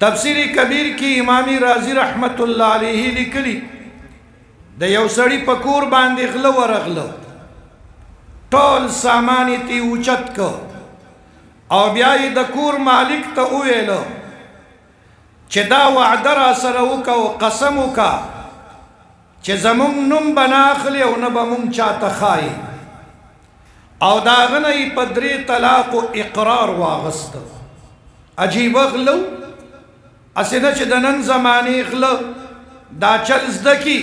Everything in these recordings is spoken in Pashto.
تفسیر کبیر کی امامی رازی رحمت الله علیه لیکلی د یو سړی په کور باندې غله ورغله ټول سامان یې تی اوچت کو او بیا یې د کور مالک ته وویل چې دا وعده را سره وکړه او قسم وکړه چې زمونږ نوم به نه اخلي او نه به مونږ چاته ښایي او د هغه نه یې په 3 طلاقو اقرار واغسته. عجیبه غله اسې نه چې د نن زمانې غله دا چل زده کي.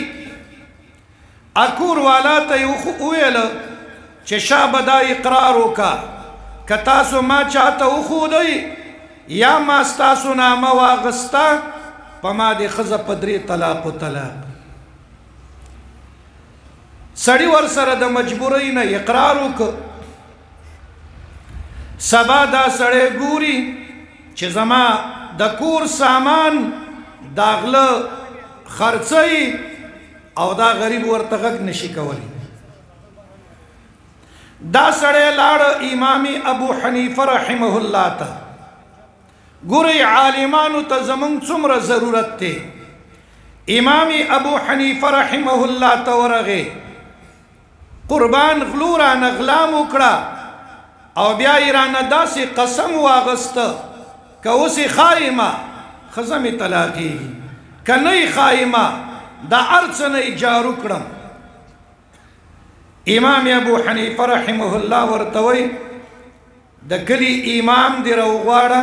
اکور والا ته یې وویل چې شا به دا اقرار وکړه که تاسو ما چاته وښودئ یا ما ستاسو نامه واغسته په ما دې ښځه په 3 طلاقو طلاق. سړی ورسره د مجبورۍ نه اقرار وکړ. سبا دا سړی ګوري چې زما د کور سامان دا غله خرڅوي او دا غریب ورته غږ نشي کولی. دا سړی لاړ امام ابو حنیفه رحمه الله ته. ګورئ عالمانو ته زمونږ څومره ضرورت دی. امام ابو حنیفه رحمه الله ته ورغی قربان غلو رانه غلام وکړه او بیا یې رانه داسې قسم واغسته که اوس یې ښایمه ښځه مې طلاقېږي که نه یې ښایمه دا هر څه نه یې جارو کړم. امام ابو حنیفه رحمه الله ورته وایي د کلي امام دې راوغواړه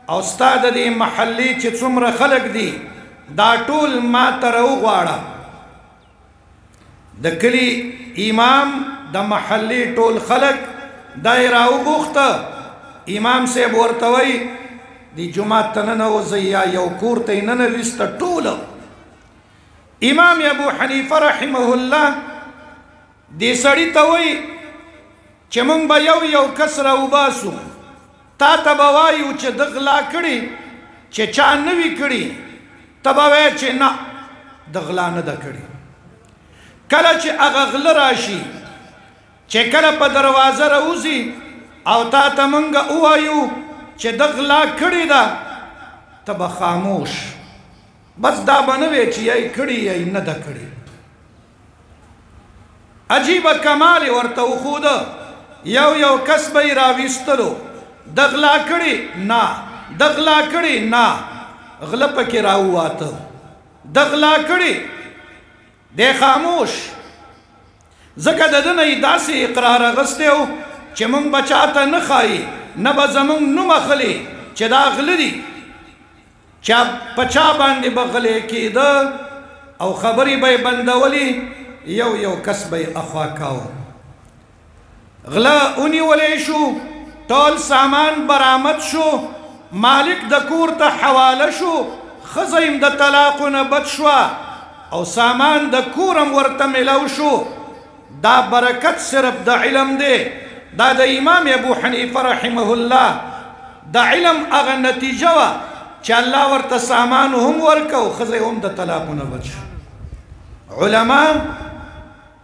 او ستا د دې محلې چې څومره خلک دي دا ټول ما ته راوغواړه. د کلي امام د محلې ټول خلک دا یې راوغوښته. امام صاحب ورته وایي دې جومات ته ننوځئ یا یو کور ته یې ننویسته ټوله. امام ابو حنیفه رحمه الله دې سړي ته وایي چې موږ به یو کس راوباسو تا ته به وایو چې ده غلا کړي چې چا نه وي کړي ته به وایې چې نه د غلا نه ده کړي. کله چې هغه غله راشي چې کله په دروازه راوځي او تا ته موږ ووایو چې ده غلا کړې ده ته به خاموش بس دا به نه وی چې یې کړي یې نه ده کړي. عجیبه کمال ورته وښوده. یو کس به یې راویستلو ده غلا کړې نه ده غلا کړې نه غله پکې راوواته ده غلا کړې دی خاموش. ځکه د ده نه یې داسې اقرار اغستی و چې موږ به چاته نه ښایي نه به زمونږ نوم اخلي چې دا غله دي. چا په چا باندې به غلی کېده او خبرې به یې بندولې یو کس به یې اخوا کاوه. غله ونیولی شو ټول سامان برآمد شو مالک د کور ته حواله شو ښځه یې د طلاقو نه بچ شوه او سامان د کورم ورته میلو شو. دا برکت صرف د علم دی. دا د امام ابو حنیفه رحمه الله د علم هغه نتیجه وه چې الله ورته سامان هم ورکه او ښځه هم د طلاقو نه بچ شو. علما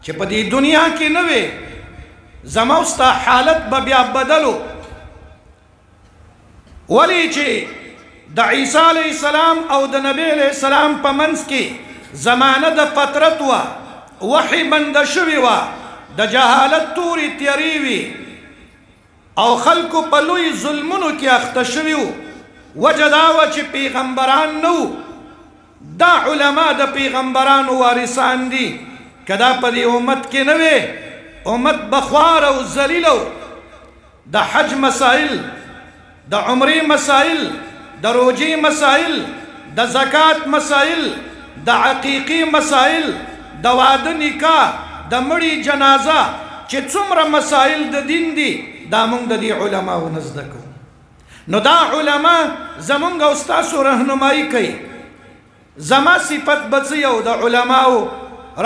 چې په دې دنیا کې نه وي زما او ستا حالت به بیا بدلو. ولې چې د عیسی علیه السلام او د نبی علیه السلام په منځ کې زمانه د فترت وه وحی بنده شوې وه د جهالت تورې تیارې وي او خلکو په لوی ظلمونو کې اخته شوي وو. وجه دا وه چې پیغمبران نه وو. دا علما د پیغمبرانو وارثان دي. که دا په دې امت کې نه وي امت به خوار او ذلیل و. د حج مسائل د عمرې مسائل د روجې مسائل د زکات مسائل د عقیقې مسائل د واده نکاح د مړي جنازه چې څومره مسائل د دین دي دا موږ د دې علماو نه زده کوو. نو دا علما زمونږ او ستاسو رهنمایي کوي. زما صفت به څه یو د علماو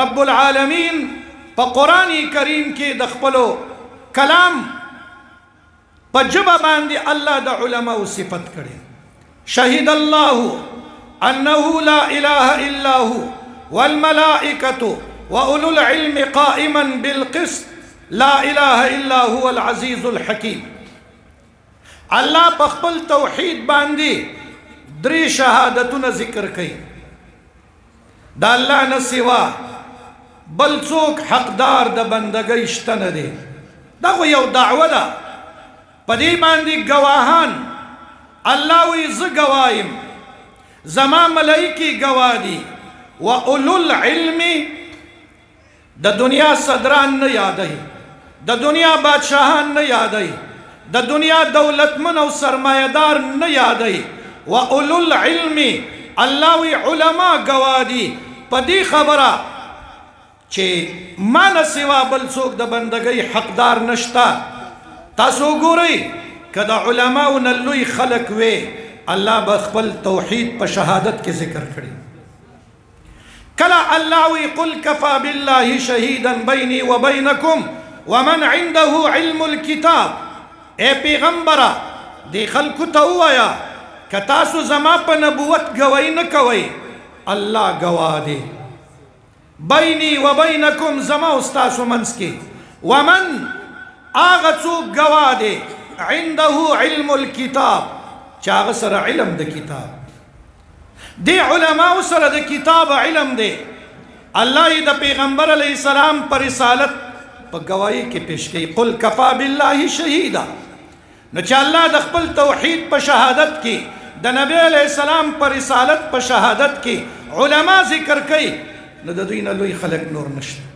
رب العالمین په قرآن کریم کې د خپلو کلام په ژبه باندې الله د علماو صفت کړي. شهد الله انه لا اله الا هو والملائکة وأولو العلم قائما بالقسط لا اله الا هو العزيز الحكيم. الله په خپل توحید باندې درې شهادتونه ذکر کوي د الله نه سوا بل څوک حقدار د بندګۍ شته نه دی. دا خو یو دعوه ده، په دې باندې ګواهان الله وی زه ګوایم، زما ملایکی گواه دي. و اولو العلم د دنیا صدران نه یادای، د دنیا بادشاهان نه یادای، د دنیا دولتمن او سرمایدار نه یادای. و اولو العلم الله وی علما گواه دي په دې خبره چې ما نه سوا بل څوک د بندګۍ حقدار نشتا. تاسو ګورئ که د علماو نه لوی خلق وې الله به خپل توحید په شهادت کې ذکر کړي. کله الله وی قل کفا بالله شهیدا بیني وبینکم ومن عنده علم الكتاب. اے پیغمبره دې خلکو ته ووایه که تاسو زما په نبوت گواهی نه کوئ، الله گواه دی. بیني وبینکم زما او ستاسو منځ کې. ومن هغه څوک گواه دی عنده علم الكتاب چې هغه سره علم د کتاب دی. علماء سره د کتاب علم دی. الله یې د پیغمبر علیه السلام پر رسالت په گواهی کې پیش کوي. قل کفا بالله شهیدا. نو چې الله د خپل توحید په شهادت کې، د نبی علیه السلام پر رسالت په شهادت کې علما ذکر کوي، نو د دوی نه لوی خلق نور نشته.